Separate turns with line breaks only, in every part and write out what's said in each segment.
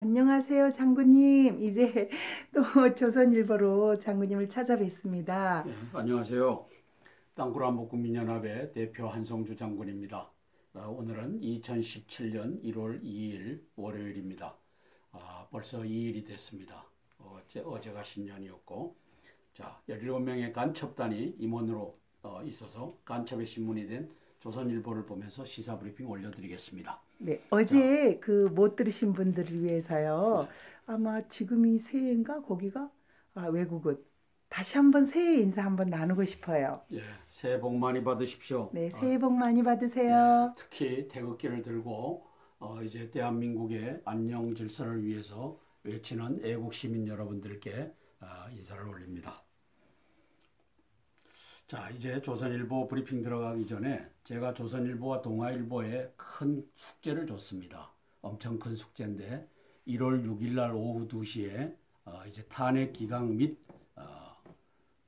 안녕하세요, 장군님. 이제 또 조선일보로 장군님을 찾아뵙습니다.
예, 안녕하세요. 땅굴한복국민연합의 대표 한성주 장군입니다. 오늘은 2017년 1월 2일 월요일입니다. 벌써 2일이 됐습니다. 어제가 신년이었고, 자, 17명의 간첩단이 임원으로 있어서 간첩의 신문이 된 조선일보를 보면서 시사 브리핑 올려드리겠습니다.
네,
자,
어제 그 못 들으신 분들을 위해서요.
네,
아마 지금이 새해인가? 거기가? 외국은. 다시 한번 새해 인사 한번 나누고 싶어요.
예, 새해 복 많이 받으십시오.
네, 새해 복 많이
예,
받으세요.
특히 태극기를 들고 이제 대한민국의 안녕 질서를 위해서 외치는 애국 시민 여러분들께 인사를 올립니다. 자, 이제 조선일보 브리핑 들어가기 전에 제가 조선일보와 동아일보에 큰 숙제를 줬습니다. 엄청 큰 숙제인데 1월 6일 날 오후 2시에 이제 탄핵 기각 및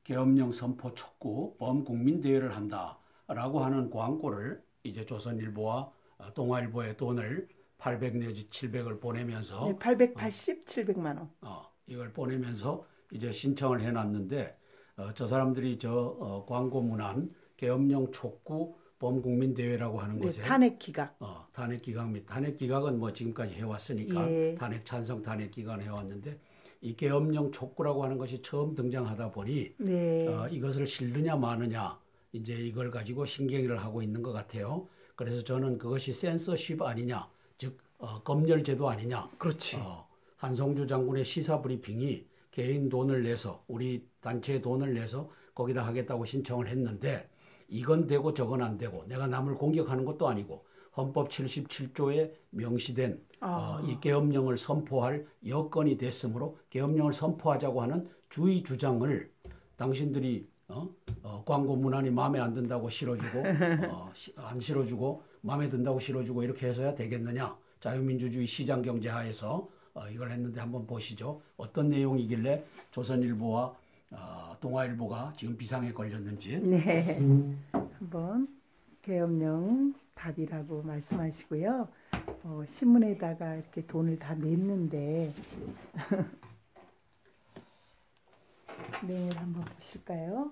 계엄령 선포 촉구 범국민 대회를 한다라고 하는 광고를 이제 조선일보와 동아일보에 돈을 800 내지 700을
네,
보내면서
880, 700만 원.
이걸 보내면서 이제 신청을 해놨는데 저 사람들이 광고 문안 계엄령 촉구 범국민 대회라고 하는
네,
것에
탄핵 기각.
탄핵 기각 및 탄핵 기각은 뭐 지금까지 해왔으니까
예,
탄핵 찬성 탄핵 기간 해왔는데 이 계엄령 촉구라고 하는 것이 처음 등장하다 보니
네.
이것을 실느냐 마느냐 이제 이걸 가지고 신경을 하고 있는 것 같아요. 그래서 저는 그것이 센서십 아니냐, 즉 검열제도 아니냐.
그렇지.
한성주 장군의 시사 브리핑이 개인 돈을 내서 우리 단체의 돈을 내서 거기다 하겠다고 신청을 했는데 이건 되고 저건 안 되고 내가 남을 공격하는 것도 아니고 헌법 77조에 명시된 이
아,
계엄령을 선포할 여건이 됐으므로 계엄령을 선포하자고 하는 주의 주장을 당신들이 광고 문안이 마음에 안 든다고 실어주고 안 실어주고 마음에 든다고 실어주고 이렇게 해서야 되겠느냐. 자유민주주의 시장경제 하에서 이걸 했는데 한번 보시죠. 어떤 내용이길래 조선일보와 동아일보가 지금 비상에 걸렸는지.
네. 한번 계엄령 답이라고 말씀하시고요. 신문에다가 이렇게 돈을 다 냈는데 내일 한번 보실까요?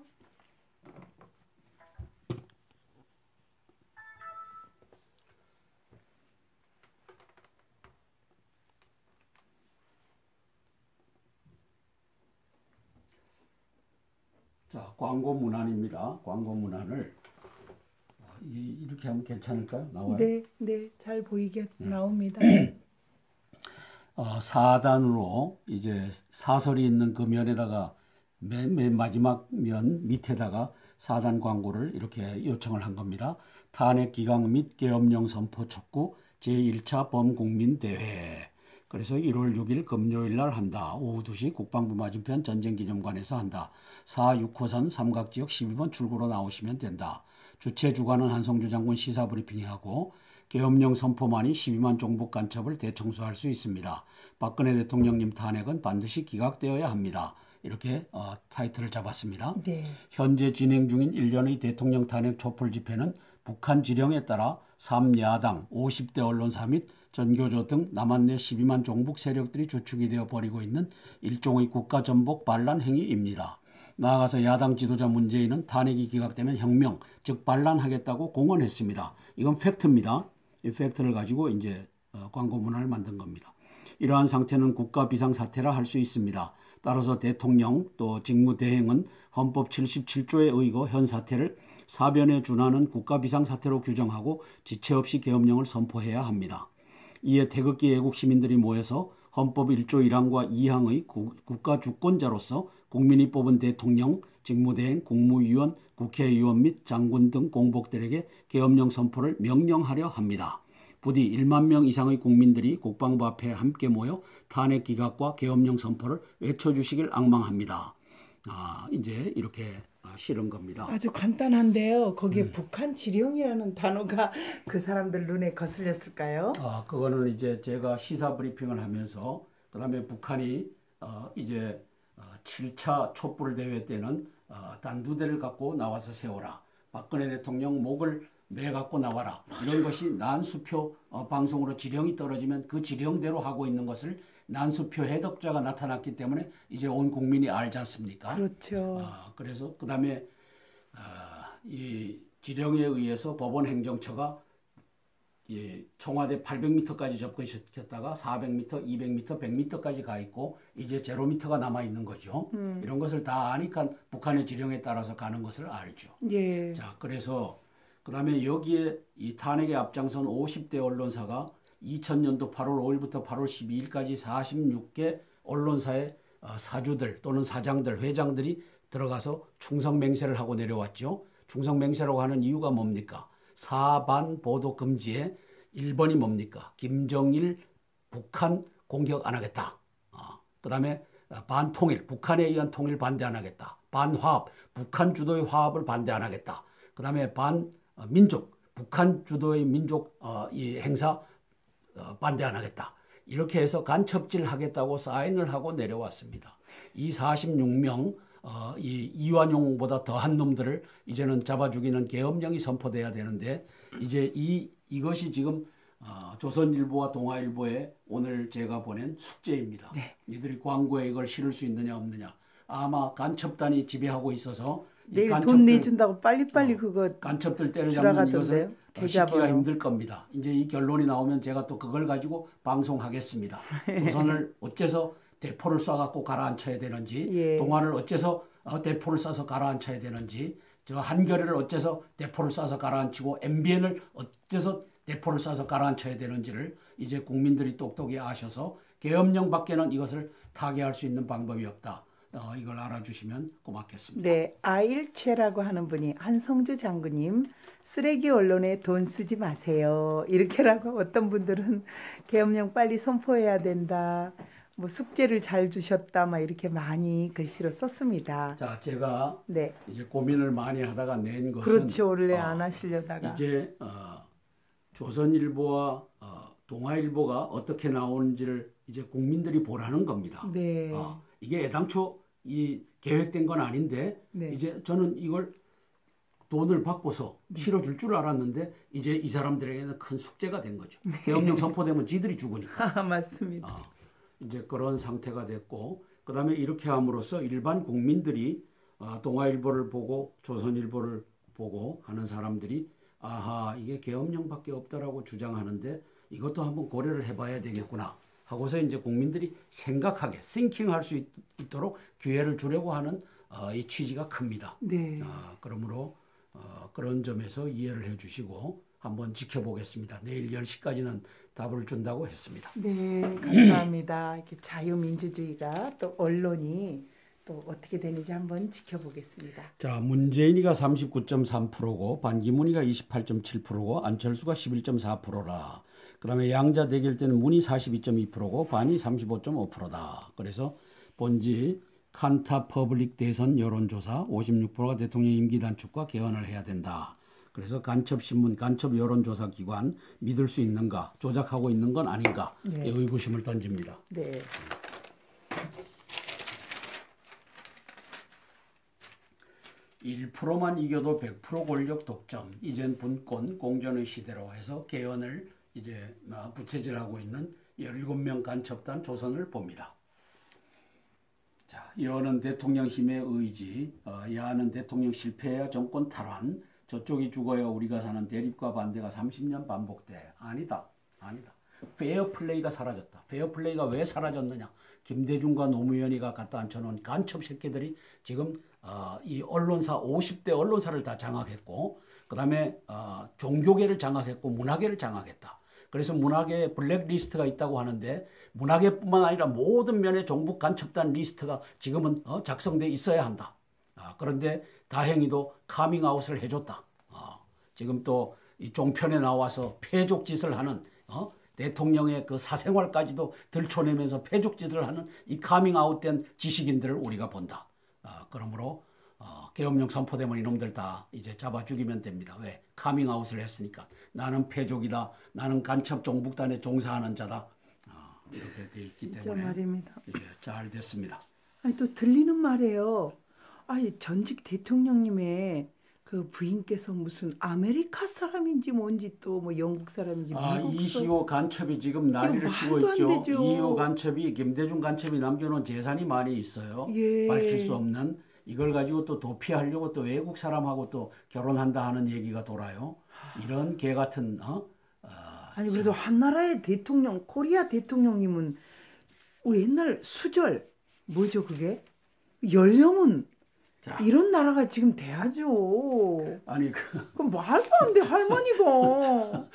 자, 광고 문안입니다. 광고 문안을 이렇게 하면 괜찮을까요? 나와요?
네, 네, 잘 보이게 나옵니다.
4단으로 이제 사설이 있는 그 면에다가 맨 마지막 면 밑에다가 4단 광고를 이렇게 요청을 한 겁니다. 탄핵 기각 및 계엄령 선포 촉구 제1차 범국민대회. 그래서 1월 6일 금요일 날 한다. 오후 2시 국방부 맞은편 전쟁기념관에서 한다. 4, 6호선 삼각지역 12번 출구로 나오시면 된다. 주최 주관은 한성주 장군 시사브리핑이 하고 계엄령 선포만이 12만 종북 간첩을 대청소할 수 있습니다. 박근혜 대통령님 탄핵은 반드시 기각되어야 합니다. 이렇게 타이틀을 잡았습니다.
네,
현재 진행 중인 1년의 대통령 탄핵 촛불 집회는 북한 지령에 따라 3야당, 50대 언론사 및 전교조 등 남한 내 12만 종북 세력들이 주축이 되어 벌이고 있는 일종의 국가전복 반란 행위입니다. 나아가서 야당 지도자 문재인은 탄핵이 기각되면 혁명, 즉 반란하겠다고 공언했습니다. 이건 팩트입니다. 이 팩트를 가지고 이제 광고 문화를 만든 겁니다. 이러한 상태는 국가 비상사태라 할 수 있습니다. 따라서 대통령 또 직무대행은 헌법 77조에 의거 현 사태를 사변에 준하는 국가 비상사태로 규정하고 지체 없이 계엄령을 선포해야 합니다. 이에 태극기 애국 시민들이 모여서 헌법 1조 1항과 2항의 국가 주권자로서 국민이 뽑은 대통령, 직무대행, 국무위원, 국회의원 및 장군 등 공복들에게 계엄령 선포를 명령하려 합니다. 부디 1만 명 이상의 국민들이 국방부 앞에 함께 모여 탄핵 기각과 계엄령 선포를 외쳐주시길 앙망합니다. 이제 이렇게 실은 겁니다.
아주 간단한데요. 거기에 북한 지령이라는 단어가 그 사람들 눈에 거슬렸을까요?
그거는 이제 제가 시사 브리핑을 하면서 그다음에 북한이 이제 7차 촛불 대회 때는 단두대를 갖고 나와서 세워라. 박근혜 대통령 목을 매 갖고 나와라. 이런 것이 난수표 방송으로 지령이 떨어지면 그 지령대로 하고 있는 것을 난수표 해독자가 나타났기 때문에 이제 온 국민이 알지 않습니까?
그렇죠.
그래서 그다음에 이 지령에 의해서 법원 행정처가 청와대 800m까지 접근시켰다가 400m, 200m, 100m까지 가 있고 이제 0m가 남아 있는 거죠. 이런 것을 다 아니까 북한의 지령에 따라서 가는 것을 알죠.
예.
자, 그래서 그다음에 여기에 이 탄핵에 앞장선 50대 언론사가 2000년도 8월 5일부터 8월 12일까지 46개 언론사의 사주들 또는 사장들, 회장들이 들어가서 충성맹세를 하고 내려왔죠. 충성맹세라고 하는 이유가 뭡니까? 사반 보도 금지에 1번이 뭡니까? 김정일 북한 공격 안 하겠다. 그 다음에 반통일, 북한에 의한 통일 반대 안 하겠다. 반화합, 북한 주도의 화합을 반대 안 하겠다. 그 다음에 반민족, 북한 주도의 민족 이 행사 반대 안 하겠다. 이렇게 해서 간첩질 하겠다고 사인을 하고 내려왔습니다. 이 46명 이 이완용보다 더한 놈들을 이제는 잡아 죽이는 계엄령이 선포돼야 되는데 이제 이것이 지금 조선일보와 동아일보에 오늘 제가 보낸 숙제입니다.
네.
이들이 광고에 이걸 실을 수 있느냐 없느냐. 아마 간첩단이 지배하고 있어서
내일 돈 내준다고 빨리빨리 그거
간첩들 때려잡는 이것을
계좌번호.
씻기가 힘들 겁니다. 이제 이 결론이 나오면 제가 또 그걸 가지고 방송하겠습니다. 조선을 어째서 대포를 쏴갖고 가라앉혀야 되는지,
예.
동아를 어째서 대포를 쏴서 가라앉혀야 되는지, 저 한겨레를 어째서 대포를 쏴서 가라앉히고 MBN을 어째서 대포를 쏴서 가라앉혀야 되는지를 이제 국민들이 똑똑히 아셔서 계엄령밖에는 이것을 타개할 수 있는 방법이 없다. 이걸 알아주시면 고맙겠습니다.
네, 아일최라고 하는 분이 한성주 장군님 쓰레기 언론에 돈 쓰지 마세요. 이렇게라고 어떤 분들은 계엄령 빨리 선포해야 된다. 뭐 숙제를 잘 주셨다. 막 이렇게 많이 글씨로 썼습니다.
자, 제가
네,
이제 고민을 많이 하다가 낸 것은
그렇죠. 원래 안 하시려다가
이제 조선일보와 동아일보가 어떻게 나오는지를 이제 국민들이 보라는 겁니다.
네,
이게 애당초 이 계획된 건 아닌데
네.
이제 저는 이걸 돈을 받고서 실어줄 줄 알았는데 이제 이 사람들에게는 큰 숙제가 된 거죠. 계엄령 선포되면 지들이 죽으니까.
맞습니다.
이제 그런 상태가 됐고 그다음에 이렇게 함으로써 일반 국민들이 동아일보를 보고 조선일보를 보고 하는 사람들이 아하 이게 계엄령밖에 없다라고 주장하는데 이것도 한번 고려를 해봐야 되겠구나 하고서 이제 국민들이 생각하게 싱킹할 수 있도록 기회를 주려고 하는 이 취지가 큽니다.
네,
그러므로 그런 점에서 이해를 해주시고 한번 지켜보겠습니다. 내일 10시까지는 답을 준다고 했습니다.
네, 감사합니다. 이렇게 자유민주주의가 또 언론이 또 어떻게 되는지 한번 지켜보겠습니다.
자, 문재인이가 39.3%고 반기문이가 28.7%고 안철수가 11.4%라. 그다음에 양자 대결 때는 문이 42.2%고 반이 35.5%다. 그래서 본지 칸타 퍼블릭 대선 여론조사 56%가 대통령 임기 단축과 개헌을 해야 된다. 그래서 간첩신문, 간첩 여론조사 기관 믿을 수 있는가, 조작하고 있는 건 아닌가
네.
의구심을 던집니다.
네.
1%만 이겨도 100% 권력 독점, 이젠 분권, 공전의 시대로 해서 개헌을 이제 부채질하고 있는 17명 간첩단 조선을 봅니다. 자, 여는 대통령 힘의 의지, 야는 대통령 실패해야 정권 탈환, 저쪽이 죽어야 우리가 사는 대립과 반대가 30년 반복돼. 아니다. 페어플레이가 사라졌다. 페어플레이가 왜 사라졌느냐. 김대중과 노무현이가 갖다 앉혀놓은 간첩 새끼들이 지금 이 언론사 50대 언론사를 다 장악했고 그 다음에 종교계를 장악했고 문화계를 장악했다. 그래서 문화계에 블랙리스트가 있다고 하는데 문화계뿐만 아니라 모든 면의 종북 간첩단 리스트가 지금은 작성돼 있어야 한다. 그런데 다행히도 카밍아웃을 해줬다. 지금 또 이 종편에 나와서 패족짓을 하는 대통령의 그 사생활까지도 들춰내면서 패족짓을 하는 이 카밍아웃된 지식인들을 우리가 본다. 그러므로 계엄령 선포되면 이놈들 다 이제 잡아 죽이면 됩니다. 왜? 카밍아웃을 했으니까. 나는 패족이다. 나는 간첩 종북단에 종사하는 자다. 이렇게 돼 있기 때문에
말입니다.
이제 잘 됐습니다.
아니 또 들리는 말이에요. 아니 전직 대통령님의 그 부인께서 무슨 아메리카 사람인지 뭔지 또 뭐 영국 사람인지
아,
미국
이희호 간첩이 지금 난리를 치고
말도 안
있죠.
되죠.
이희호 간첩이 김대중 간첩이 남겨놓은 재산이 많이 있어요. 밝힐 수
예.
없는 이걸 가지고 또 도피하려고 또 외국 사람하고 또 결혼한다 하는 얘기가 돌아요. 이런 개 같은
아니 그래도 한나라의 대통령 코리아 대통령님은 우리 옛날 수절 뭐죠 그게? 연령은
자,
이런 나라가 지금 돼야죠.
아니
그럼 말도 안 돼 할머니가.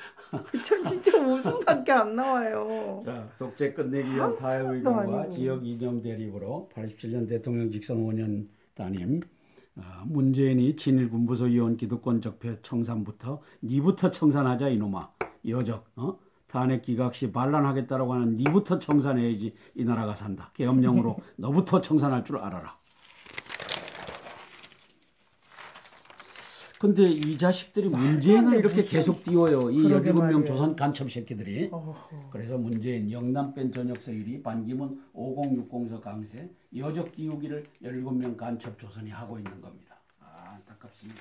저 진짜 웃음밖에 안 나와요.
자, 독재 끝내기 위한
한
타협
푼도
의견과
아니고.
지역 이념 대립으로 87년 대통령 직선 5년 단임 문재인이 친일 군부서 이원 기득권 적폐 청산부터 니부터 청산하자 이놈아 여적 탄핵 기각 시 반란하겠다라고 하는 니부터 청산해야지 이 나라가 산다. 계엄령으로 너부터 청산할 줄 알아라. 근데 이 자식들이 문재인을 이렇게 계속 띄워요. 이
그러게
17명
말이에요.
조선 간첩 새끼들이.
어허.
그래서 문재인 영남pen 전역 서일이 반기문 5060서 강세 여적 띄우기를 17명 간첩 조선이 하고 있는 겁니다. 아, 안타깝습니다.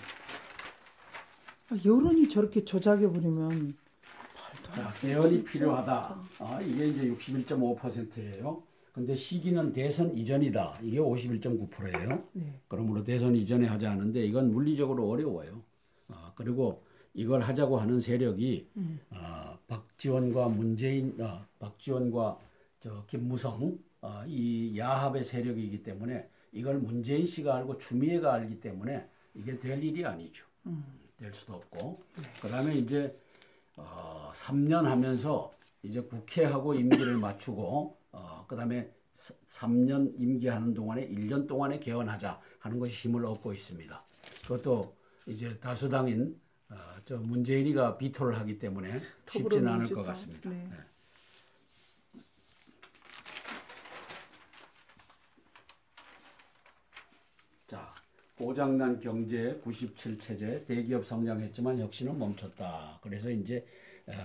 여론이 저렇게 조작해버리면 말도 안
자, 개헌이 필요하다. 이게 이제 61.5%예요. 근데 시기는 대선 이전이다. 이게 51.9%예요.
네.
그러므로 대선 이전에 하자 하는데 이건 물리적으로 어려워요. 그리고 이걸 하자고 하는 세력이 박지원과 문재인, 박지원과 김무성 이 야합의 세력이기 때문에 이걸 문재인 씨가 알고 추미애가 알기 때문에 이게 될 일이 아니죠. 될 수도 없고. 그다음에 이제 3년 하면서 이제 국회하고 임기를 맞추고 그다음에 3년 임기하는 동안에 1년 동안에 개헌하자 하는 것이 힘을 얻고 있습니다. 그것도 이제 다수당인 저 문재인이가 비토를 하기 때문에 쉽지는 않을 것 같습니다.
네.
네. 자, 고장난 경제 97체제 대기업 성장했지만 혁신은 멈췄다. 그래서 이제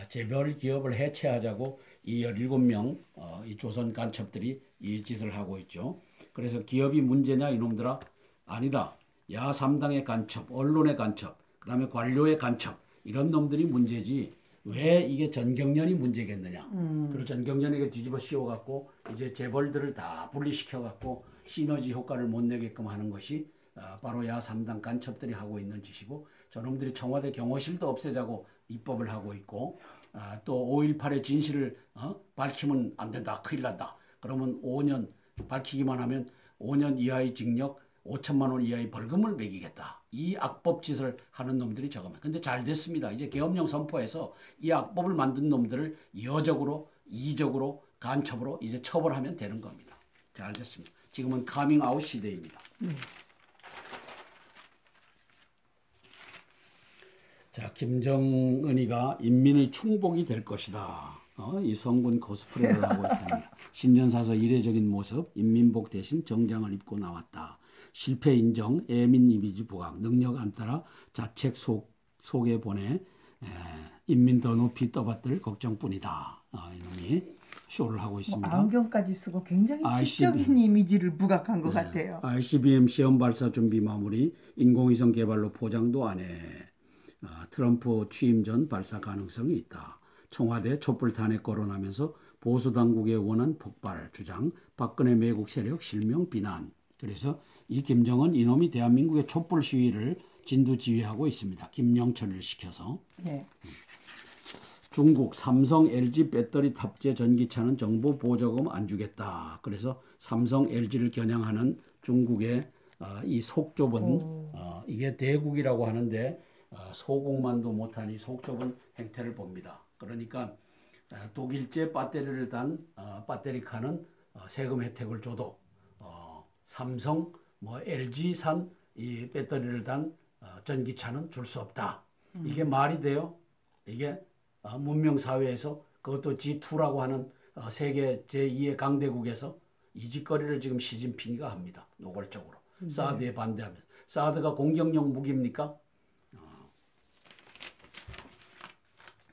재벌 기업을 해체하자고 이 17명 이 조선 간첩들이 이 짓을 하고 있죠. 그래서 기업이 문제냐 이놈들아? 아니다. 야 3당의 간첩, 언론의 간첩, 그다음에 관료의 간첩 이런 놈들이 문제지. 왜 이게 전경련이 문제겠느냐? 그리고 전경련에게 뒤집어 씌워갖고 이제 재벌들을 다 분리시켜갖고 시너지 효과를 못 내게끔 하는 것이 바로 야 3당 간첩들이 하고 있는 짓이고 저놈들이 청와대 경호실도 없애자고 입법을 하고 있고 또 5.18의 진실을 밝히면 안 된다. 큰일 난다. 그러면 5년 밝히기만 하면 5년 이하의 징역 5천만 원 이하의 벌금을 매기겠다. 이 악법 짓을 하는 놈들이 저거면. 근데 잘 됐습니다. 이제 계엄령 선포해서 이 악법을 만든 놈들을 여적으로 이적으로 간첩으로 이제 처벌하면 되는 겁니다. 잘 됐습니다. 지금은 카밍아웃 시대입니다. 자, 김정은이가 인민의 충복이 될 것이다. 이 성군 코스프레를 하고 있답니다. 신년사서 이례적인 모습, 인민복 대신 정장을 입고 나왔다. 실패 인정, 애민 이미지 부각, 능력 안 따라 자책 속에 보내 인민 더 높이 떠받들 걱정뿐이다. 이놈이 쇼를 하고 있습니다.
안경까지 쓰고 굉장히
ICBM.
지적인 이미지를 부각한 것 같아요.
ICBM 시험 발사 준비 마무리, 인공위성 개발로 포장도 안 해. 트럼프 취임 전 발사 가능성이 있다. 청와대 촛불 탄핵 거론하면서 보수 당국의 원한 폭발 주장, 박근혜 매국 세력 실명 비난. 그래서 이 김정은 이놈이 대한민국의 촛불 시위를 진두지휘하고 있습니다. 김영철을 시켜서.
네.
중국 삼성 LG 배터리 탑재 전기차는 정부 보조금 안 주겠다. 그래서 삼성 LG를 겨냥하는 중국의 이 속 좁은 이게 대국이라고 하는데 소공만도 못하니 속 좁은 행태를 봅니다. 그러니까 독일제 배터리를 단 배터리카는 세금 혜택을 줘도 삼성 뭐 LG산 이 배터리를 단 전기차는 줄 수 없다. 이게 말이 돼요? 이게 문명 사회에서 그것도 G2라고 하는 세계 제2의 강대국에서 이 짓거리를 지금 시진핑이가 합니다. 노골적으로. 사드에 반대하면서. 사드가 공격용 무기입니까?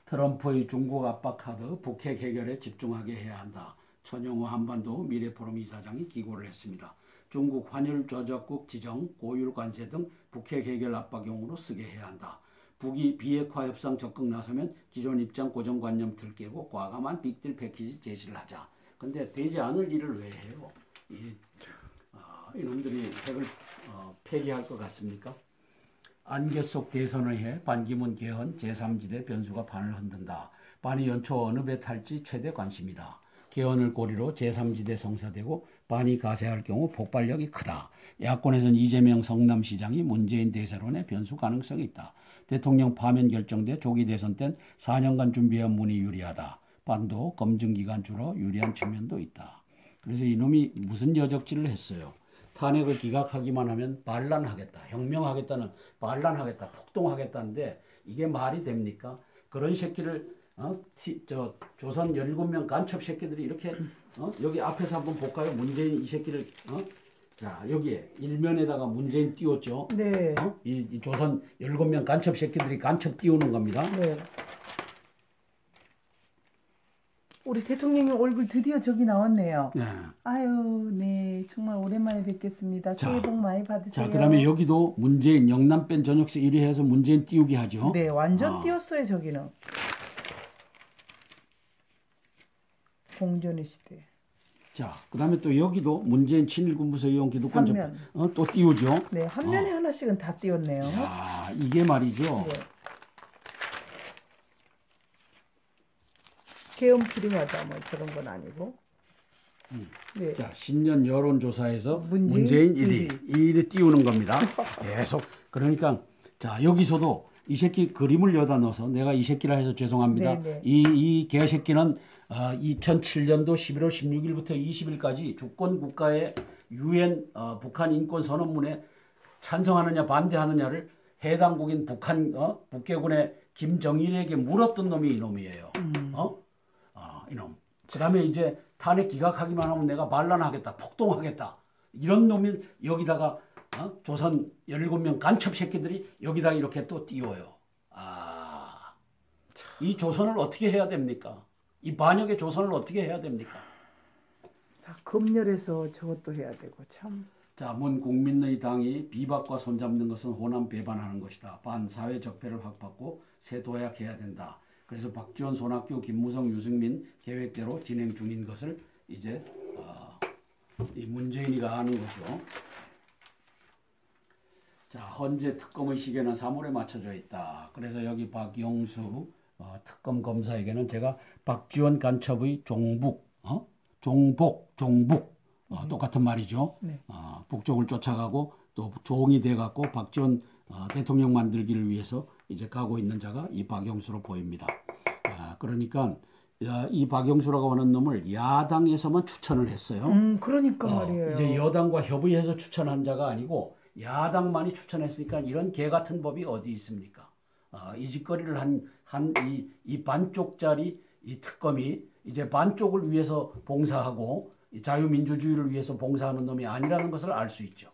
트럼프의 중국 압박 카드 북핵 해결에 집중하게 해야 한다. 천영호 한반도 미래포럼 이사장이 기고를 했습니다. 중국 환율 조작국 지정, 고율 관세 등 북핵 해결 압박용으로 쓰게 해야 한다. 북이 비핵화 협상 적극 나서면 기존 입장 고정관념 들깨고 과감한 빅딜 패키지 제시를 하자. 근데 되지 않을 일을 왜 해요? 이놈들이 핵을 폐기할 것 같습니까? 안개 속 대선을 해 반기문 개헌 제3지대 변수가 판을 흔든다. 반이 연초 어느 배 탈지 최대 관심이다. 개헌을 고리로 제3지대 성사되고 반이 가세할 경우 폭발력이 크다. 야권에서는 이재명 성남시장이 문재인 대세론의 변수 가능성이 있다. 대통령 파면 결정돼 조기 대선 땐 4년간 준비한 문이 유리하다. 반도 검증기간 줄어 유리한 측면도 있다. 그래서 이놈이 무슨 여적지를 했어요. 탄핵을 기각하기만 하면 반란하겠다. 혁명하겠다는 반란하겠다. 폭동하겠다는데 이게 말이 됩니까? 그런 새끼를 조선 17명 간첩 새끼들이 이렇게 여기 앞에서 한번 볼까요? 문재인 이 새끼를 자 여기에 일면에다가 문재인 띄웠죠.
네.
이 조선 17명 간첩 새끼들이 간첩 띄우는 겁니다.
네. 우리 대통령님 얼굴 드디어 저기 나왔네요.
네.
아유, 네. 정말 오랜만에 뵙겠습니다. 새해 복 많이 받으세요.
자, 그다음에 여기도 문재인 영남 뺀 저녁새 1위 해서 문재인 띄우기 하죠.
네, 완전 띄웠어요, 저기는. 공전의 시대.
자, 그다음에 또 여기도 문재인 친일 군부서 이용 기득권 또 띄우죠.
네, 한 면에 하나씩은 다 띄웠네요.
자, 이게 말이죠.
네. 개헌 필요하다 뭐 저런 건 아니고. 네.
자, 신년 여론조사에서
문재인
1위, 2위를 띄우는 겁니다. 계속. 그러니까 자 여기서도 이 새끼 그림을 여다 넣어서 내가 이 새끼라 해서 죄송합니다.
네네.
이 개새끼는 2007년도 11월 16일부터 20일까지 주권 국가의 유엔 북한 인권 선언문에 찬성하느냐 반대하느냐를 해당국인 북계군의 김정일에게 물었던 놈이 이놈이에요. 이놈. 그다음에 이제 탄핵 기각하기만 하면 내가 반란하겠다, 폭동하겠다. 이런 놈이 여기다가 조선 17명 간첩 새끼들이 여기다 이렇게 또 띄워요. 이 조선을 어떻게 해야 됩니까? 이 반역의 조선을 어떻게 해야 됩니까?
다 검열해서 저것도 해야 되고 참.
자, 문 국민의 당이 비박과 손잡는 것은 호남 배반하는 것이다. 반 사회 적폐를 확받고 새 도약해야 된다. 그래서 박지원, 손학규, 김무성, 유승민 계획대로 진행 중인 것을 이제 이 문재인이가 하는 거죠. 자, 헌재 특검의 시계는 3월에 맞춰져 있다. 그래서 여기 박영수 특검 검사에게는 제가 박지원 간첩의 종북, 종북, 똑같은 말이죠.
네.
북쪽을 쫓아가고 또 종이 돼갖고 박지원 대통령 만들기를 위해서 이제 가고 있는 자가 이 박영수로 보입니다. 그러니까 이 박영수라고 하는 놈을 야당에서만 추천을 했어요.
그러니까 말이에요.
이제 여당과 협의해서 추천한 자가 아니고 야당만이 추천했으니까 이런 개 같은 법이 어디 있습니까? 이 짓거리를 한 이 반쪽짜리 이 특검이 이제 반쪽을 위해서 봉사하고 자유민주주의를 위해서 봉사하는 놈이 아니라는 것을 알 수 있죠.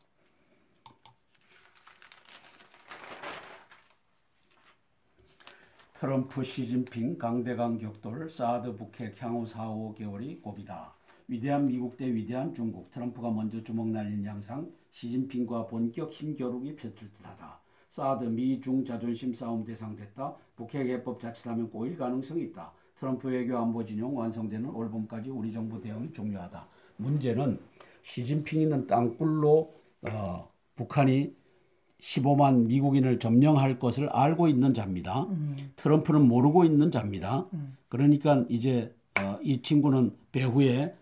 트럼프, 시진핑, 강대강 격돌, 사드 북핵 향후 4, 5개월이 고비다. 위대한 미국 대 위대한 중국, 트럼프가 먼저 주먹 날린 양상, 시진핑과 본격 힘겨루기 펼칠 듯하다. 사드 미중 자존심 싸움 대상 됐다. 북핵 해법 자칫하면 꼬일 가능성이 있다. 트럼프 외교 안보 진영 완성되는 올 봄까지 우리 정부 대응이 중요하다. 문제는 시진핑 있는 땅굴로 북한이 15만 미국인을 점령할 것을 알고 있는 자입니다. 트럼프는 모르고 있는 자입니다. 그러니까 이제 이 친구는 배후에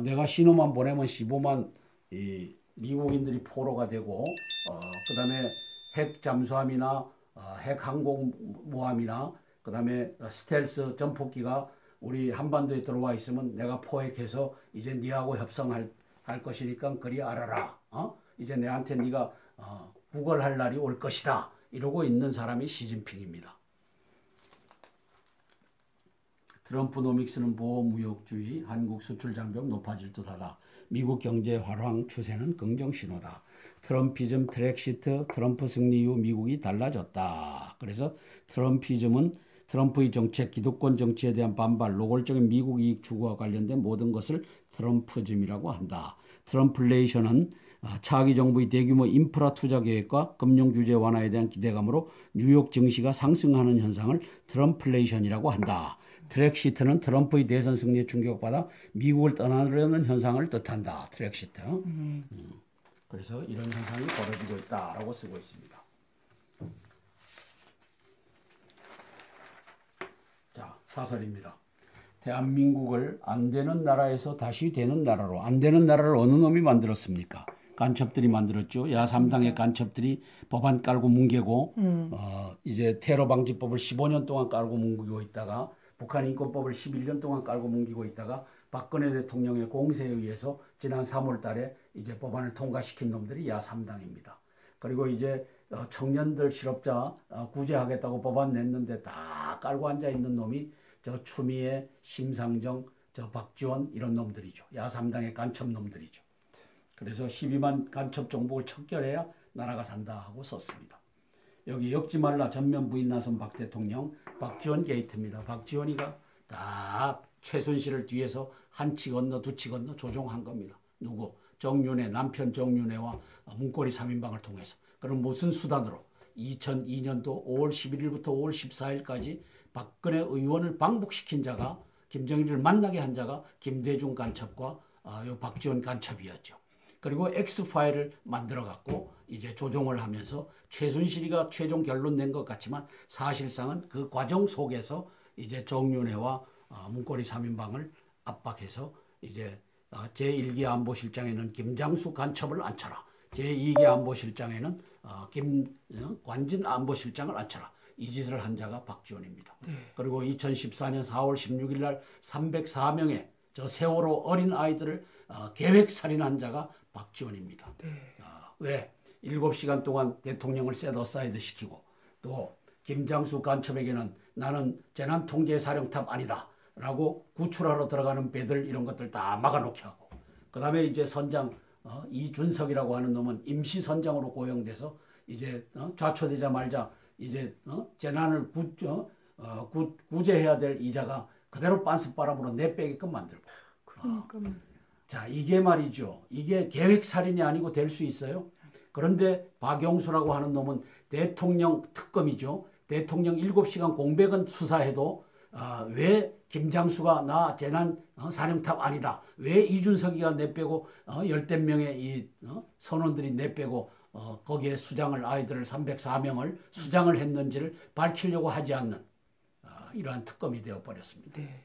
내가 신호만 보내면 15만 이 미국인들이 포로가 되고 그다음에 핵 잠수함이나 핵 항공모함이나 그다음에 스텔스 전폭기가 우리 한반도에 들어와 있으면 내가 포획해서 이제 니하고 협상할 것이니까 그리 알아라. 이제 내한테 네가 구걸할 날이 올 것이다. 이러고 있는 사람이 시진핑입니다. 트럼프노믹스는 보호무역주의, 한국 수출 장벽 높아질 듯하다. 미국 경제 활황 추세는 긍정 신호다. 트럼피즘, 트렉시트, 트럼프 승리 이후 미국이 달라졌다. 그래서 트럼피즘은 트럼프의 정책, 기득권 정치에 대한 반발, 노골적인 미국 이익 추구와 관련된 모든 것을 트럼프즘이라고 한다. 트럼플레이션은 차기 정부의 대규모 인프라 투자 계획과 금융 규제 완화에 대한 기대감으로 뉴욕 증시가 상승하는 현상을 트럼플레이션이라고 한다. 트렉시트는 트럼프의 대선 승리에 충격받아 미국을 떠나려는 현상을 뜻한다. 트렉시트. 그래서 이런 현상이 벌어지고 있다라고 쓰고 있습니다. 자, 사설입니다. 대한민국을 안 되는 나라에서 다시 되는 나라로, 안 되는 나라를 어느 놈이 만들었습니까? 간첩들이 만들었죠. 야3당의 간첩들이 법안 깔고 뭉개고 이제 테러 방지법을 15년 동안 깔고 뭉개고 있다가 북한 인권법을 11년 동안 깔고 뭉개고 있다가 박근혜 대통령의 공세에 의해서 지난 3월 달에 이제 법안을 통과시킨 놈들이 야3당입니다. 그리고 이제 청년들 실업자 구제하겠다고 법안 냈는데 다 깔고 앉아 있는 놈이 저 추미애, 심상정, 저 박지원 이런 놈들이죠. 야3당의 간첩 놈들이죠. 그래서 12만 간첩 정복을 척결해야 나라가 산다 하고 썼습니다. 여기 엮지 말라 전면 부인 나선 박 대통령, 박지원 게이트입니다. 박지원이가 다 최순실을 뒤에서 한 치 건너 두 치 건너 조종한 겁니다. 누구? 정윤회, 남편 정윤회와 문고리 3인방을 통해서. 그럼 무슨 수단으로? 2002년도 5월 11일부터 5월 14일까지 박근혜 의원을 방북시킨 자가, 김정일을 만나게 한 자가 김대중 간첩과 박지원 간첩이었죠. 그리고 X파일을 만들어갖고 이제 조종을 하면서 최순실이가 최종 결론 낸 것 같지만 사실상은 그 과정 속에서 이제 정윤회와 문고리 3인방을 압박해서 이제 제1기 안보실장에는 김장수 간첩을 앉혀라. 제2기 안보실장에는 관진 안보실장을 앉혀라. 이 짓을 한 자가 박지원입니다. 네. 그리고 2014년 4월 16일 날 304명의 저 세월호 어린 아이들을 계획살인한 자가 박지원입니다. 네. 왜? 7시간 동안 대통령을 셋어사이드 시키고 또 김장수 간첩에게는 나는 재난통제사령탑 아니다 라고 구출하러 들어가는 배들 이런 것들 다 막아놓게 하고 그 다음에 이제 선장 이준석이라고 하는 놈은 임시선장으로 고용돼서 이제 좌초되자마자 이제 재난을 구제해야 될 이자가 그대로 빤스바람으로 내빼게끔 만들고. 그러니까. 자, 이게 말이죠. 이게 계획살인이 아니고 될 수 있어요. 그런데 박영수라고 하는 놈은 대통령 특검이죠. 대통령 7시간 공백은 수사해도 왜 김장수가 나 재난 사령탑 아니다. 왜 이준석이가 내빼고 10대 명의 이 선원들이 내빼고 거기에 수장을 아이들을 304명을 수장을 했는지를 밝히려고 하지 않는 이러한 특검이 되어버렸습니다. 네.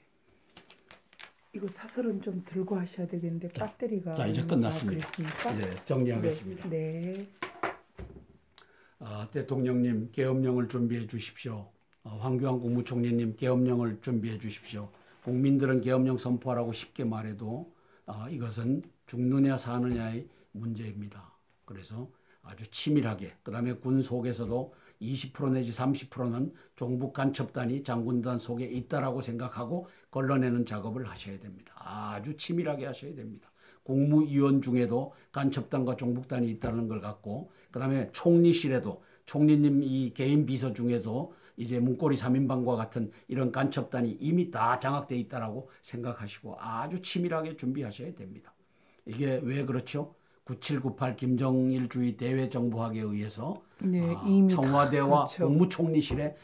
이거 사설은 좀 들고 하셔야 되겠는데 배터리가
자 이제 끝났습니다. 네, 정리하겠습니다.
네.
대통령님 계엄령을 준비해 주십시오. 황교안 국무총리님 계엄령을 준비해 주십시오. 국민들은 계엄령 선포하라고 쉽게 말해도 이것은 죽느냐 사느냐의 문제입니다. 그래서 아주 치밀하게 그 다음에 군 속에서도 20% 내지 30%는 종북 간첩단이 장군단 속에 있다라고 생각하고 걸러내는 작업을 하셔야 됩니다. 아주 치밀하게 하셔야 됩니다. 국무위원 중에도 간첩단과 종북단이 있다는 걸 갖고 그 다음에 총리실에도 총리님 이 개인 비서 중에도 이제 문고리 3인방과 같은 이런 간첩단이 이미 다 장악되어 있다라고 생각하시고 아주 치밀하게 준비하셔야 됩니다. 이게 왜 그렇죠? 9798 김정일주의 대외정보학에 의해서
네,
청와대와 그렇죠. 국무총리실에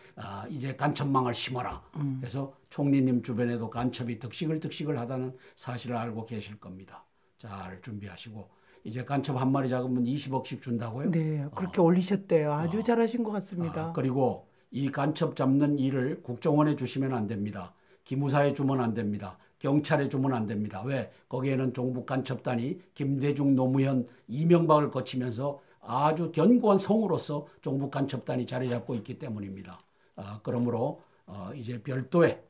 이제 간첩망을 심어라. 그래서 총리님 주변에도 간첩이 득식을 하다는 사실을 알고 계실 겁니다. 잘 준비하시고 이제 간첩 한 마리 잡으면 20억씩 준다고요?
네, 그렇게 올리셨대요. 아주 잘하신 것 같습니다.
그리고 이 간첩 잡는 일을 국정원에 주시면 안 됩니다. 기무사에 주면 안 됩니다. 경찰에 주면 안 됩니다. 왜? 거기에는 종북 간첩단이 김대중, 노무현, 이명박을 거치면서 아주 견고한 성으로서 종북 간첩단이 자리 잡고 있기 때문입니다. 그러므로 이제 별도의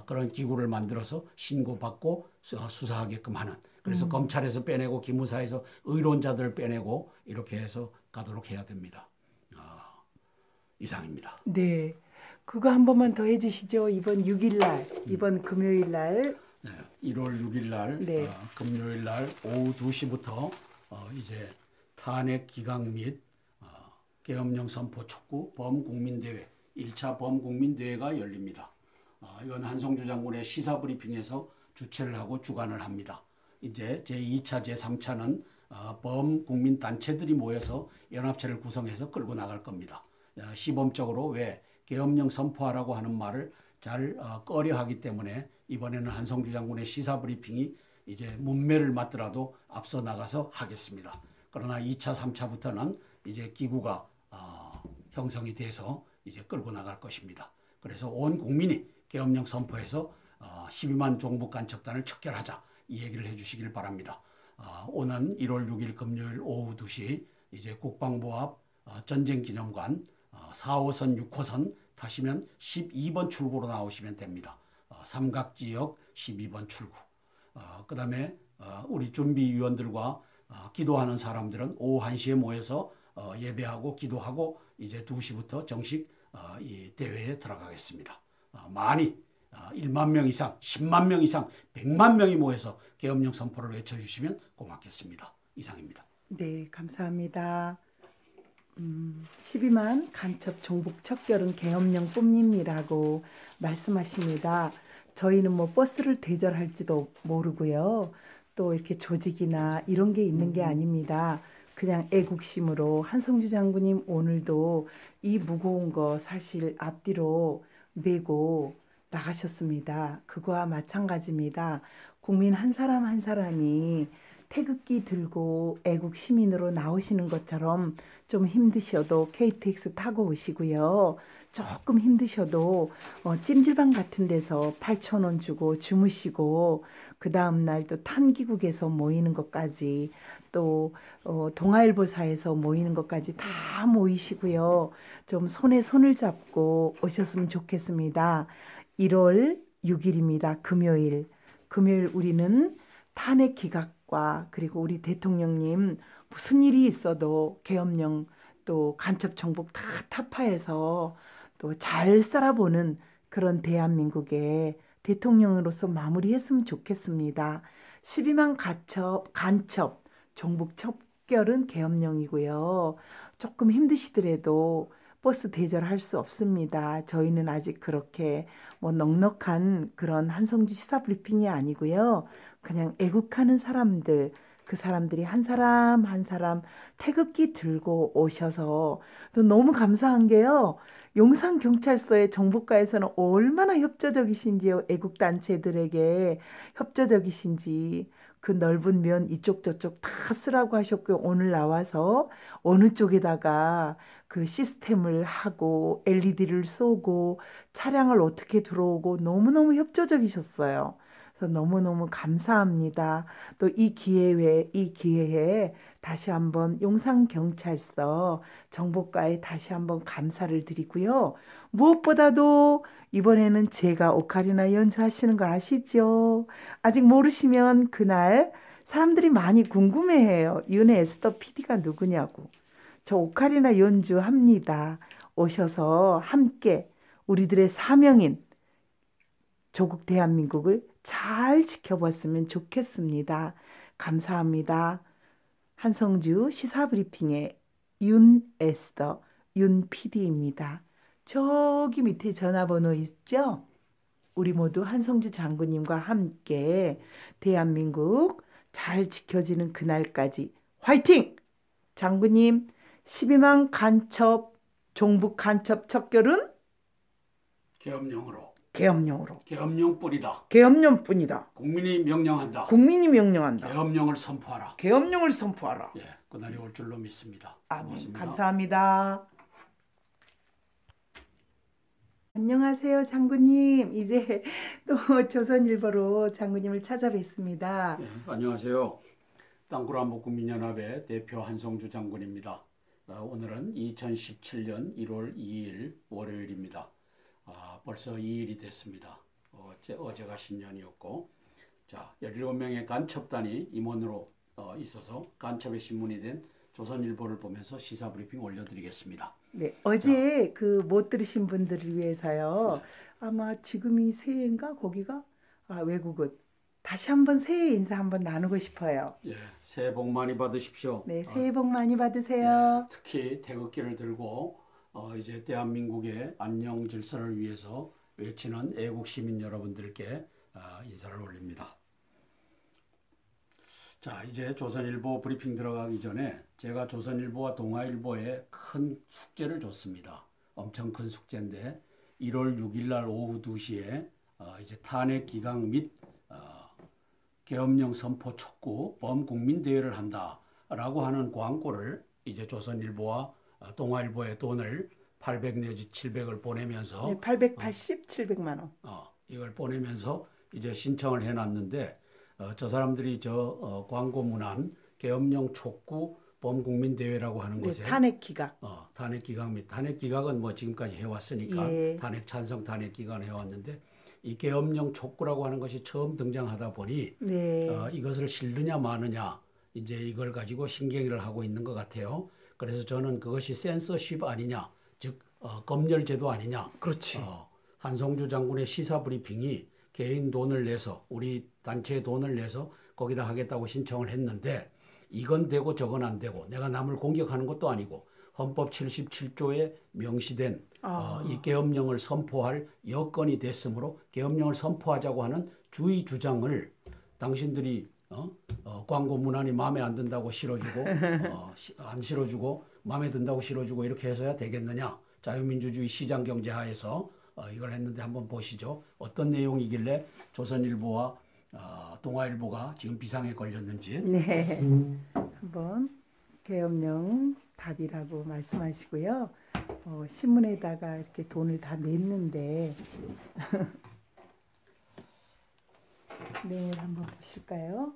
그런 기구를 만들어서 신고받고 수사하게끔 하는 그래서 검찰에서 빼내고 기무사에서 의론자들을 빼내고 이렇게 해서 가도록 해야 됩니다. 이상입니다.
네, 그거 한 번만 더 해주시죠. 이번 6일 날, 이번 금요일 날.
네, 1월 6일 날
네.
금요일 날 오후 2시부터 이제 탄핵 기각 및 계엄령 선포 촉구 범국민대회 1차 범국민대회가 열립니다. 이건 한성주 장군의 시사브리핑에서 주최를 하고 주관을 합니다. 이제 제2차, 제3차는 범국민 단체들이 모여서 연합체를 구성해서 끌고 나갈 겁니다. 시범적으로 왜 계엄령 선포하라고 하는 말을 잘 꺼려하기 때문에 이번에는 한성주 장군의 시사 브리핑이 이제 문매를 맞더라도 앞서 나가서 하겠습니다. 그러나 2차, 3차부터는 이제 기구가 형성이 돼서 이제 끌고 나갈 것입니다. 그래서 온 국민이 계엄령 선포해서 12만 종북 간첩단을 척결하자 이 얘기를 해주시길 바랍니다. 오는 1월 6일 금요일 오후 2시 이제 국방부 앞 전쟁기념관 4호선, 6호선 타시면 12번 출구로 나오시면 됩니다. 삼각지역 12번 출구. 그 다음에 우리 준비위원들과 기도하는 사람들은 오후 1시에 모여서 예배하고 기도하고 이제 2시부터 정식 이 대회에 들어가겠습니다. 많이 1만 명 이상, 10만 명 이상, 100만 명이 모여서 계엄령 선포를 외쳐주시면 고맙겠습니다. 이상입니다.
네, 감사합니다. 12만 간첩 종북 척결은 계엄령 뿐입니다라고 말씀하십니다. 저희는 뭐 버스를 대절할지도 모르고요. 또 이렇게 조직이나 이런 게 있는 게 아닙니다. 그냥 애국심으로 한성주 장군님 오늘도 이 무거운 거 사실 앞뒤로 메고 나가셨습니다. 그거와 마찬가지입니다. 국민 한 사람 한 사람이 태극기 들고 애국 시민으로 나오시는 것처럼 좀 힘드셔도 KTX 타고 오시고요. 조금 힘드셔도 찜질방 같은 데서 8,000원 주고 주무시고 그 다음 날 또 탄기국에서 모이는 것까지 또 동아일보사에서 모이는 것까지 다 모이시고요. 좀 손에 손을 잡고 오셨으면 좋겠습니다. 1월 6일입니다. 금요일. 금요일 우리는 탄핵 기각과 그리고 우리 대통령님 무슨 일이 있어도 계엄령 또 간첩 정복 다 타파해서 또 잘 살아보는 그런 대한민국의 대통령으로서 마무리했으면 좋겠습니다. 12만 간첩 종북 척결은 계엄령이고요. 조금 힘드시더라도 버스 대절할 수 없습니다. 저희는 아직 그렇게 뭐 넉넉한 그런 한성주 시사 브리핑이 아니고요. 그냥 애국하는 사람들, 그 사람들이 한 사람 한 사람 태극기 들고 오셔서 또 너무 감사한 게요. 용산경찰서의 정보과에서는 얼마나 협조적이신지요. 애국단체들에게 협조적이신지. 그 넓은 면 이쪽 저쪽 다 쓰라고 하셨고요. 오늘 나와서 어느 쪽에다가 그 시스템을 하고 LED를 쏘고 차량을 어떻게 들어오고 너무너무 협조적이셨어요. 그래서 너무너무 감사합니다. 또 이 기회에 다시 한번 용산경찰서 정보과에 다시 한번 감사를 드리고요. 무엇보다도 이번에는 제가 오카리나 연주하시는 거 아시죠? 아직 모르시면 그날 사람들이 많이 궁금해해요. 윤혜 에스더 PD가 누구냐고. 저 오카리나 연주합니다. 오셔서 함께 우리들의 사명인 조국 대한민국을 잘 지켜봤으면 좋겠습니다. 감사합니다. 한성주 시사브리핑의 윤에스더 윤 PD입니다. 저기 밑에 전화번호 있죠? 우리 모두 한성주 장군님과 함께 대한민국 잘 지켜지는 그날까지 화이팅! 장군님 12만 간첩 종북 간첩 척결은
계엄령으로.
계엄령뿐이다.
국민이 명령한다.
계엄령을 선포하라.
예, 그날이 올 줄로 믿습니다.
아멘.
고맙습니다.
감사합니다. 안녕하세요, 장군님. 이제 또 조선일보로 장군님을 찾아뵙습니다.
예, 안녕하세요. 땅굴한복국민연합의 대표 한성주 장군입니다. 오늘은 2017년 1월 2일 월요일입니다. 벌써 2일이 됐습니다. 어제가 신년이었고, 자, 17명의 간첩단이 임원으로 있어서 간첩의 신문이 된 조선일보를 보면서 시사 브리핑 올려드리겠습니다.
네, 어제 그 못 들으신 분들을 위해서요.
네.
아마 지금이 새해인가 거기가 외국은 다시 한번 새해 인사 한번 나누고 싶어요.
예, 새해 복 많이 받으십시오.
네, 새해 복 많이 받으세요.
예, 특히 태극기를 들고 이제 대한민국의 안녕 질서를 위해서 외치는 애국 시민 여러분들께 인사를 올립니다. 자, 이제 조선일보 브리핑 들어가기 전에 제가 조선일보와 동아일보에 큰 숙제를 줬습니다. 엄청 큰 숙제인데 1월 6일 날 오후 2시에 이제 탄핵 기각 및 계엄령 선포 촉구 범국민대회를 한다라고 하는 광고를 이제 조선일보와 동아일보에 돈을 800 내지 700을 보내면서
네, 880, 700만 원.
이걸 보내면서 이제 신청을 해놨는데 저 사람들이 광고 문안 계엄령 촉구 범국민대회라고 하는
네,
것에
탄핵 기각.
탄핵 기각 및 탄핵 기각은 뭐 지금까지 해왔으니까
예.
탄핵 찬성 탄핵 기각 해왔는데 이 계엄령 촉구라고 하는 것이 처음 등장하다 보니
네.
이것을 실느냐 마느냐 이제 이걸 가지고 신경을 하고 있는 것 같아요. 그래서 저는 그것이 센서십 아니냐, 즉 검열제도 아니냐.
그렇지.
한성주 장군의 시사 브리핑이 개인 돈을 내서 우리 단체의 돈을 내서 거기다 하겠다고 신청을 했는데 이건 되고 저건 안 되고 내가 남을 공격하는 것도 아니고 헌법 77조에 명시된 이 계엄령을 선포할 여건이 됐으므로 계엄령을 선포하자고 하는 주의 주장을 당신들이 광고 문안이 마음에 안 든다고 실어주고 안 실어주고 마음에 든다고 실어주고 이렇게 해서야 되겠느냐. 자유민주주의 시장경제 하에서 이걸 했는데 한번 보시죠. 어떤 내용이길래 조선일보와 동아일보가 지금 비상에 걸렸는지.
네. 한번 계엄령 답이라고 말씀하시고요. 신문에다가 이렇게 돈을 다 냈는데 내용을 한번 보실까요?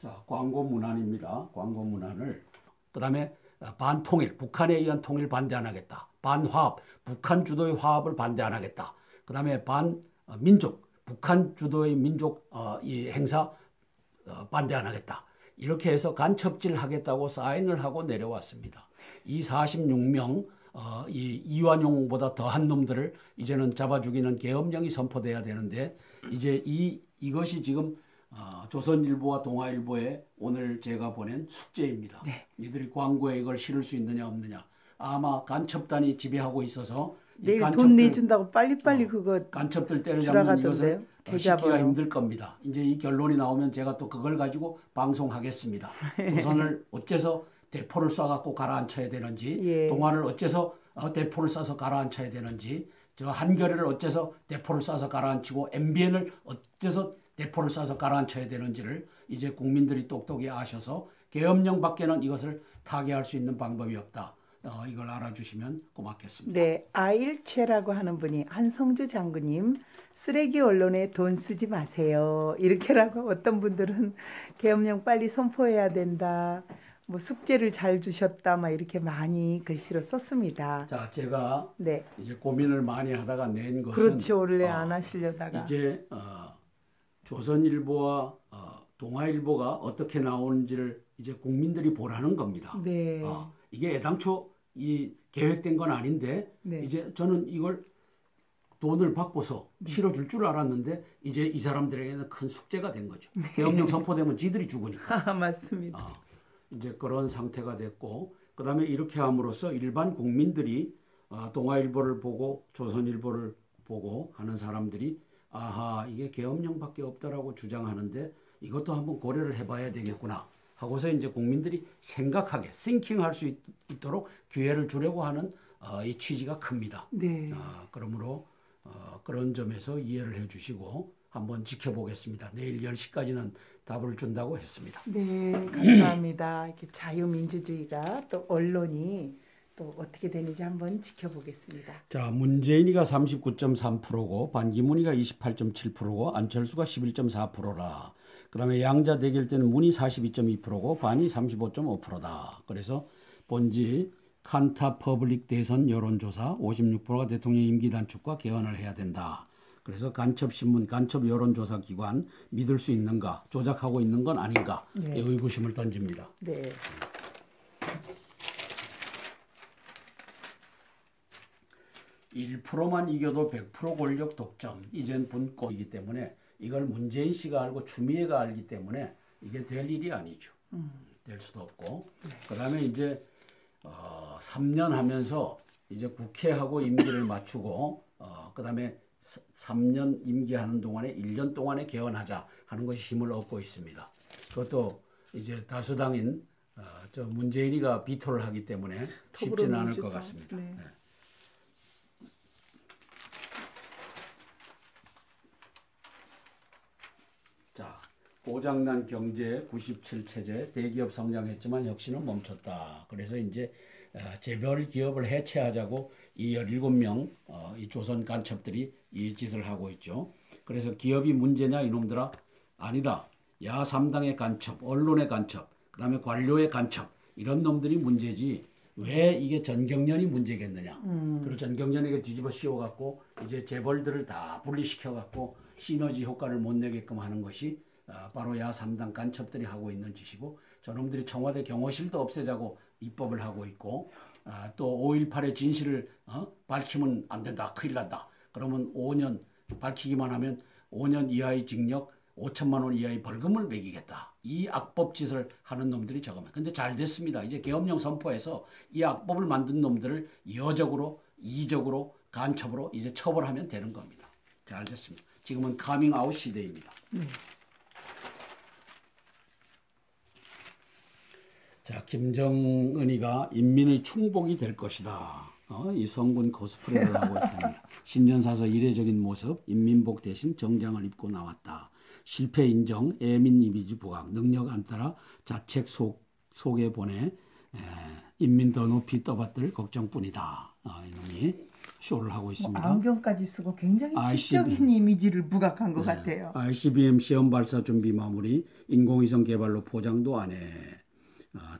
자, 광고 문안입니다. 광고 문안을 그다음에 반통일, 북한에 의한 통일 반대 안 하겠다. 반화합, 북한 주도의 화합을 반대 안 하겠다. 그다음에 반민족, 북한 주도의 민족 이 행사 반대 안 하겠다. 이렇게 해서 간첩질 하겠다고 사인을 하고 내려왔습니다. 이 46명 이 이완용보다 더한 놈들을 이제는 잡아 죽이는 계엄령이 선포돼야 되는데 이제 이것이 지금 조선일보와 동아일보에 오늘 제가 보낸 숙제입니다.
네.
이들이 광고에 이걸 실을 수 있느냐 없느냐. 아마 간첩단이 지배하고 있어서
내일 돈 내준다고 빨리빨리 그거
간첩들 때려잡는 이것을
계좌번호.
시키기가 힘들 겁니다. 이제 이 결론이 나오면 제가 또 그걸 가지고 방송하겠습니다. 조선을 어째서 대포를 쏴갖고 가라앉혀야 되는지,
예.
동아를 어째서 대포를 쏴서 가라앉혀야 되는지, 저 한겨레를 어째서 대포를 쏴서 가라앉히고 MBN을 어째서 대포를 쏴서 가라앉혀야 되는지를 이제 국민들이 똑똑히 아셔서 계엄령밖에는 이것을 타개할 수 있는 방법이 없다. 이걸 알아주시면 고맙겠습니다.
네, 아일최라고 하는 분이 한성주 장군님 쓰레기 언론에 돈 쓰지 마세요. 이렇게라고 어떤 분들은 계엄령 빨리 선포해야 된다. 뭐 숙제를 잘 주셨다. 막 이렇게 많이 글씨로 썼습니다.
자, 제가
네,
이제 고민을 많이 하다가 낸 것은
그렇죠. 원래 안 하시려다가
이제 조선일보와 동아일보가 어떻게 나오는지를 이제 국민들이 보라는 겁니다.
네,
이게 애당초 이 계획된 건 아닌데
네.
이제 저는 이걸 돈을 받고서 실어줄 줄 알았는데 이제 이 사람들에게는 큰 숙제가 된 거죠. 계엄령 선포되면 지들이 죽으니까.
맞습니다.
이제 그런 상태가 됐고 그다음에 이렇게 함으로써 일반 국민들이 동아일보를 보고 조선일보를 보고 하는 사람들이 아하 이게 계엄령밖에 없다라고 주장하는데 이것도 한번 고려를 해봐야 되겠구나 하고서 이제 국민들이 생각하게 싱킹할 수 있도록 기회를 주려고 하는 이 취지가 큽니다.
네.
그러므로 그런 점에서 이해를 해주시고 한번 지켜보겠습니다. 내일 10시까지는 답을 준다고 했습니다.
네, 감사합니다. 이렇게 자유민주주의가 또 언론이 또 어떻게 되는지 한번 지켜보겠습니다.
자, 문재인이가 39.3%고 반기문이가 28.7%고 안철수가 11.4%라. 그다음에 양자 대결 때는 문이 42.2%고 반이 35.5%다. 그래서 본지 칸타 퍼블릭 대선 여론조사 56%가 대통령 임기 단축과 개헌을 해야 된다. 그래서 간첩신문, 간첩 여론조사 기관 믿을 수 있는가, 조작하고 있는 건 아닌가
네.
의구심을 던집니다.
네.
(1%만) 이겨도 100% 권력 독점, 이젠 분권이기 때문에 이걸 문재인 씨가 알고 추미애가 알기 때문에 이게 될 일이 아니죠. 될 수도 없고. 그다음에 이제 3년 하면서 이제 국회하고 임기를 맞추고 그다음에 3년 임기하는 동안에 1년 동안에 개헌하자 하는 것이 힘을 얻고 있습니다. 그것도 이제 다수당인 저 문재인이가 비토를 하기 때문에 쉽지는 않을 것 같습니다.
네.
네. 자, 고장난 경제 97체제 대기업 성장했지만 혁신은 멈췄다. 그래서 이제 재벌 기업을 해체하자고 이 17명 이 조선 간첩들이 이 짓을 하고 있죠. 그래서 기업이 문제냐 이놈들아? 아니다. 야3당의 간첩, 언론의 간첩, 그다음에 관료의 간첩 이런 놈들이 문제지 왜 이게 전경련이 문제겠느냐. 그리고 전경련에게 뒤집어 씌워갖고 이제 재벌들을 다 분리시켜갖고 시너지 효과를 못 내게끔 하는 것이 바로 야3당 간첩들이 하고 있는 짓이고 저놈들이 청와대 경호실도 없애자고 입법을 하고 있고 또 5.18의 진실을 밝히면 안 된다. 큰일 난다. 그러면 5년 밝히기만 하면 5년 이하의 징역 5천만 원 이하의 벌금을 매기겠다. 이 악법 짓을 하는 놈들이 저거만. 근데 잘 됐습니다. 이제 계엄령 선포해서 이 악법을 만든 놈들을 여적으로 이적으로 간첩으로 이제 처벌하면 되는 겁니다. 잘 됐습니다. 지금은 카밍아웃 시대입니다. 자, 김정은이가 인민의 충복이 될 것이다. 이 성군 코스프레를 하고 있답니다. 신년사서 이례적인 모습, 인민복 대신 정장을 입고 나왔다. 실패 인정, 애민 이미지 부각, 능력 안 따라 자책 속에 보내 인민 더 높이 떠받들 걱정뿐이다. 이놈이 쇼를 하고 있습니다.
안경까지 쓰고 굉장히 지적인 이미지를 부각한 것 같아요.
ICBM 시험 발사 준비 마무리, 인공위성 개발로 포장도 안 해.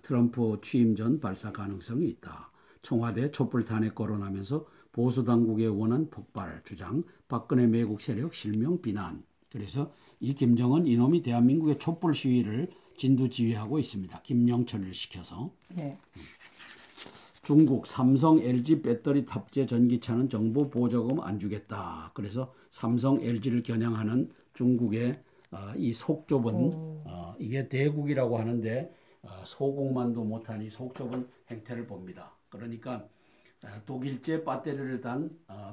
트럼프 취임 전 발사 가능성이 있다. 청와대 촛불 탄핵 거론하면서 보수 당국의 원한 폭발 주장, 박근혜 매국 세력 실명 비난. 그래서 이 김정은 이놈이 대한민국의 촛불 시위를 진두지휘하고 있습니다. 김영철을 시켜서.
네.
중국 삼성 LG 배터리 탑재 전기차는 정부 보조금 안 주겠다. 그래서 삼성 LG를 겨냥하는 중국의 이 속 좁은 이게 대국이라고 하는데 소국만도 못하니 속 좁은 행태를 봅니다. 그러니까 독일제 배터리를 단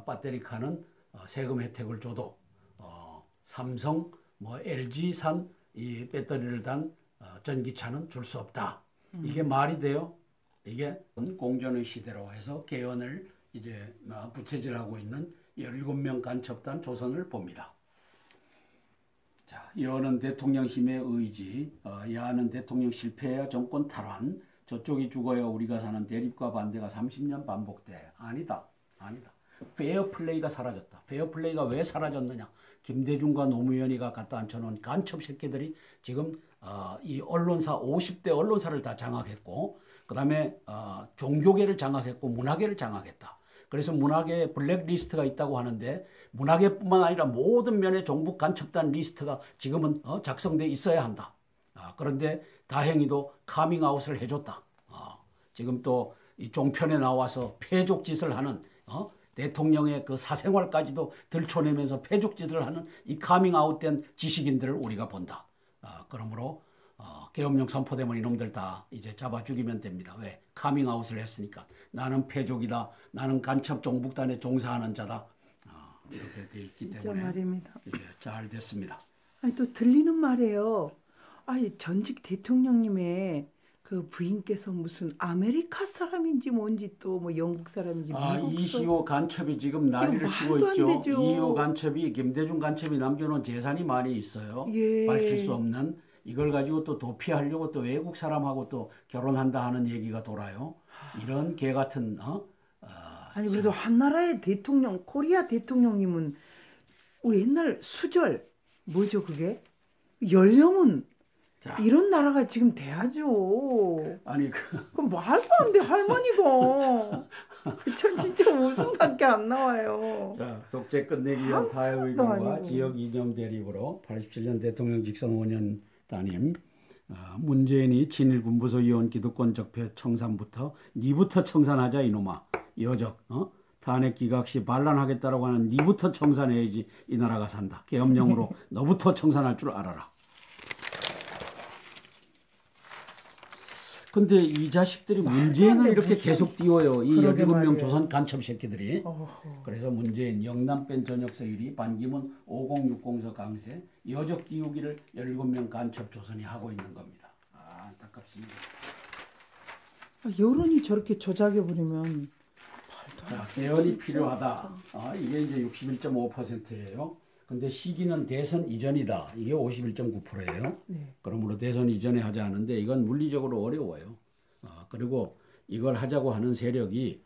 배터리카는 세금 혜택을 줘도 삼성 LG산 이 배터리를 단 전기차는 줄 수 없다. 이게 말이 돼요? 이게 공전의 시대로 해서 개헌을 이제 부채질하고 있는 17명 간첩단 조선을 봅니다. 자, 여는 대통령 힘의 의지, 야는 대통령 실패해야 정권 탈환, 저쪽이 죽어야 우리가 사는 대립과 반대가 30년 반복돼. 아니다. 아니다. 페어플레이가 사라졌다. 페어플레이가 왜 사라졌느냐. 김대중과 노무현이가 갖다 앉혀놓은 간첩 새끼들이 지금 이 언론사 50대 언론사를 다 장악했고 그 다음에 종교계를 장악했고 문화계를 장악했다. 그래서 문화계 블랙리스트가 있다고 하는데 문화계뿐만 아니라 모든 면의 종북 간첩단 리스트가 지금은 작성돼 있어야 한다. 그런데 다행히도 카밍아웃을 해줬다. 지금 또 이 종편에 나와서 패족짓을 하는 대통령의 그 사생활까지도 들춰내면서 패족짓을 하는 이 카밍아웃된 지식인들을 우리가 본다. 그러므로 계엄령 선포되면 이놈들 다 이제 잡아 죽이면 됩니다. 왜? 카밍아웃을 했으니까. 나는 패족이다. 나는 간첩 종북단에 종사하는 자다. 이렇게 돼 있기 때문에
말입니다.
이제 잘 됐습니다.
아니 또 들리는 말이에요. 아니 전직 대통령님의 그 부인께서 무슨 아메리카 사람인지 뭔지 또 뭐 영국 사람인지
이희호 간첩이 지금 난리를 치고 있죠. 이희호 간첩이 김대중 간첩이 남겨놓은 재산이 많이 있어요.
예.
밝힐 수 없는 이걸 가지고 또 도피하려고 또 외국 사람하고 또 결혼한다 하는 얘기가 돌아요. 이런 개 같은
아니 그래도 한나라의 대통령 코리아 대통령님은 우리 옛날 수절 뭐죠 그게 연령은
자,
이런 나라가 지금 돼야죠.
아니
그럼 말도 안 돼 할머니가. 참 진짜 웃음밖에 안 나와요.
자, 독재 끝내기 위한 타의 의견과 지역 이념 대립으로 87년 대통령 직선 5년 단임 문재인이 친일 군부서 이원 기득권 적폐 청산부터 니부터 청산하자 이놈아. 여적 탄핵 기각 시 반란하겠다라고 하는 니부터 청산해야지 이 나라가 산다. 계엄령으로 너부터 청산할 줄 알아라. 근데 이 자식들이 문재인을 이렇게 계속 띄워요. 이
그러게
17명
말이에요.
조선 간첩 새끼들이.
어허.
그래서 문재인 영남 뺀 전역 서일이 반기문 5060서 강세 여적 띄우기를 17명 간첩 조선이 하고 있는 겁니다. 아, 안타깝습니다.
여론이 저렇게 조작해 버리면
자, 개헌이 필요하다. 이게 이제 61.5%예요. 근데 시기는 대선 이전이다. 이게 51.9%예요.
네.
그러므로 대선 이전에 하자 하는데 이건 물리적으로 어려워요. 그리고 이걸 하자고 하는 세력이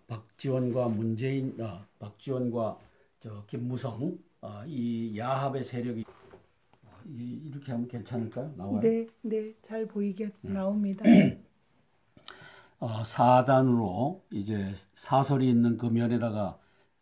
박지원과 문재인, 박지원과 김무성 이 야합의 세력이 이렇게 하면 괜찮을까요? 나와요?
네, 네, 잘 보이게 나옵니다.
4단으로 이제 사설이 있는 그 면에다가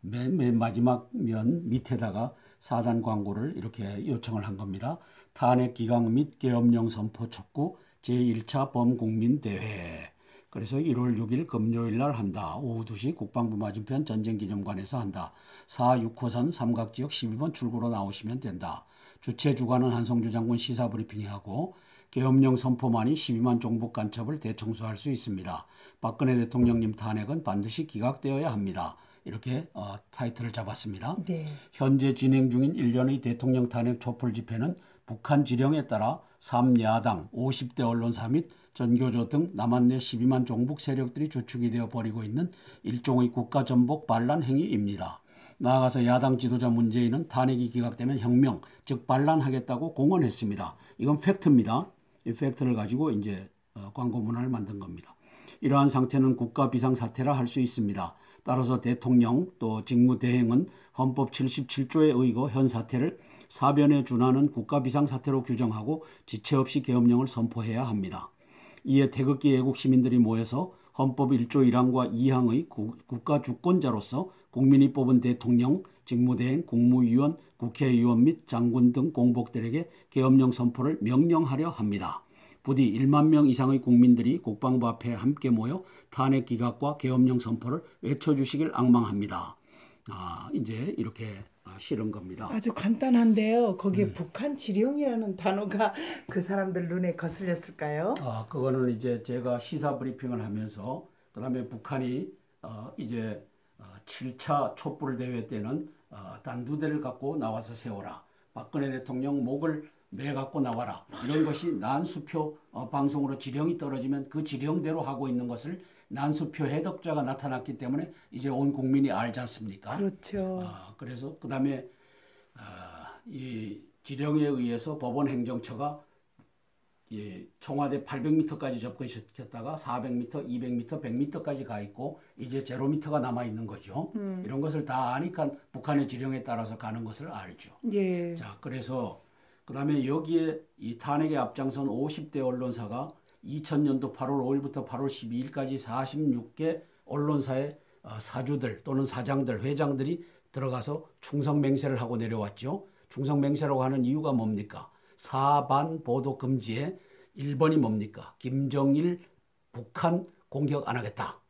맨 마지막 면 밑에다가 4단 광고를 이렇게 요청을 한 겁니다. 탄핵 기각 및 계엄령 선포 촉구 제1차 범국민대회. 그래서 1월 6일 금요일 날 한다. 오후 2시 국방부 맞은편 전쟁기념관에서 한다. 4, 6호선 삼각지역 12번 출구로 나오시면 된다. 주최 주관은 한성주 장군 시사브리핑하고 계엄령 선포만이 12만 종북 간첩을 대청소할 수 있습니다. 박근혜 대통령님 탄핵은 반드시 기각되어야 합니다. 이렇게 타이틀을 잡았습니다.
네.
현재 진행 중인 1년의 대통령 탄핵 촛불 집회는 북한 지령에 따라 3야당 50대 언론사 및 전교조 등 남한 내 12만 종북 세력들이 주축이 되어 벌이고 있는 일종의 국가전복 반란 행위입니다. 나아가서 야당 지도자 문재인은 탄핵이 기각되면 혁명, 즉 반란하겠다고 공언했습니다. 이건 팩트입니다. 이 팩트를 가지고 이제 광고 문화를 만든 겁니다. 이러한 상태는 국가 비상사태라 할 수 있습니다. 따라서 대통령 또 직무대행은 헌법 77조에 의거 현 사태를 사변에 준하는 국가 비상사태로 규정하고 지체 없이 계엄령을 선포해야 합니다. 이에 태극기 애국 시민들이 모여서 헌법 1조 1항과 2항의 국가 주권자로서 국민이 뽑은 대통령, 직무대행, 국무위원, 국회의원 및 장군 등 공복들에게 계엄령 선포를 명령하려 합니다. 부디 1만 명 이상의 국민들이 국방부 앞에 함께 모여 탄핵 기각과 계엄령 선포를 외쳐주시길 악망합니다. 이제 이렇게 실은 겁니다.
아주 간단한데요. 거기에 북한 지령이라는 단어가 그 사람들 눈에 거슬렸을까요?
그거는 이제 제가 시사 브리핑을 하면서 그다음에 북한이 이제 7차 촛불 대회 때는 단두대를 갖고 나와서 세워라. 박근혜 대통령 목을 매 갖고 나와라. 이런 것이 난수표 방송으로 지령이 떨어지면 그 지령대로 하고 있는 것을 난수표 해독자가 나타났기 때문에 이제 온 국민이 알지 않습니까?
그렇죠.
그래서 그 다음에 이 지령에 의해서 법원 행정처가 청와대 800m까지 접근시켰다가 400m, 200m, 100m까지 가 있고 이제 0m가 남아 있는 거죠. 이런 것을 다 아니까 북한의 지령에 따라서 가는 것을 알죠.
예.
자, 그래서 그 다음에 여기에 이 탄핵에 앞장선 50대 언론사가 2000년도 8월 5일부터 8월 12일까지 46개 언론사의 사주들 또는 사장들, 회장들이 들어가서 충성맹세를 하고 내려왔죠. 충성맹세라고 하는 이유가 뭡니까? 사반 보도 금지에 1번이 뭡니까? 김정일 북한 공격 안 하겠다.